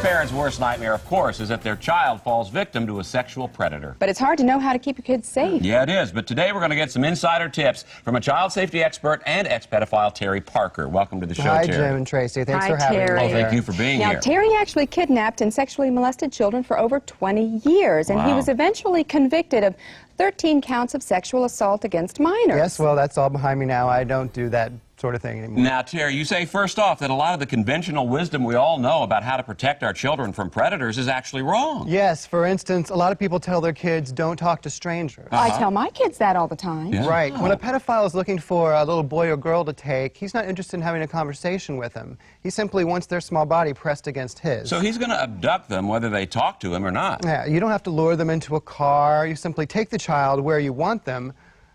parent's worst nightmare, of course, is that their child falls victim to a sexual predator. But it's hard to know how to keep your kids safe. Yeah, it is. But today we're going to get some insider tips from a child safety expert and ex-pedophile, Terry Parker. Welcome to the show, Hi, Terry. Jim and Tracy. Thanks Hi, for having Terry. me. Well, thank you for being Now, here. Terry actually kidnapped and sexually molested children for over 20 years, and he Wow. was eventually convicted of 13 counts of sexual assault against minors. Yes, well, that's all behind me now. I don't do that sort of thing anymore. Now, Terry, you say first off that a lot of the conventional wisdom we all know about how to protect our children from predators is actually wrong. Yes, for instance, a lot of people tell their kids, don't talk to strangers. I tell my kids that all the time. Yeah. Right. When a pedophile is looking for a little boy or girl to take, he's not interested in having a conversation with them. He simply wants their small body pressed against his. So he's going to abduct them whether they talk to him or not. Yeah, you don't have to lure them into a car. You simply take the child where you want them.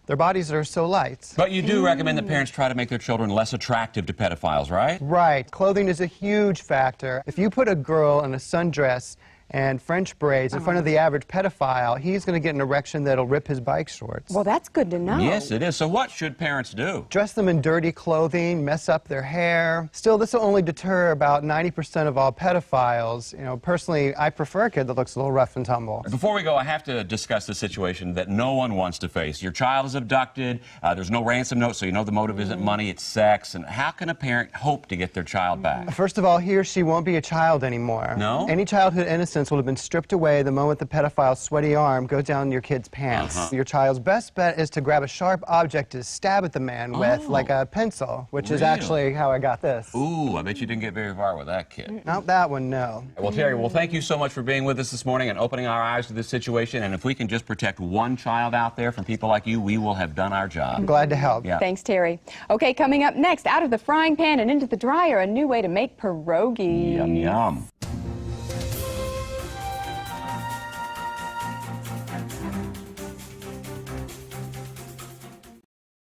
Their bodies are so light. But you do recommend that parents try to make their children less attractive to pedophiles, right? Right. Clothing is a huge factor. If you put a girl in a sundress and French braids in front of the average pedophile, he's going to get an erection that'll rip his bike shorts. Well, that's good to know. Yes, it is. So what should parents do? Dress them in dirty clothing, mess up their hair. Still, this will only deter about 90% of all pedophiles. You know, personally, I prefer a kid that looks a little rough and tumble. Before we go, I have to discuss the situation that no one wants to face. Your child is abducted, there's no ransom note, so you know the motive isn't money, it's sex. And how can a parent hope to get their child back? First of all, he or she won't be a child anymore. No? Any childhood innocence will have been stripped away the moment the pedophile's sweaty arm goes down your kid's pants. Your child's best bet is to grab a sharp object to stab at the man with, like a pencil, which is Really? actually how I got this. Ooh, I bet you didn't get very far with that kid. Not that one, no. Well, Terry, well, thank you so much for being with us this morning and opening our eyes to this situation. And if we can just protect one child out there from people like you, we will have done our job. I'm glad to help. Yeah. Thanks, Terry. Okay, coming up next, out of the frying pan and into the dryer, a new way to make pierogies. Yum, yum.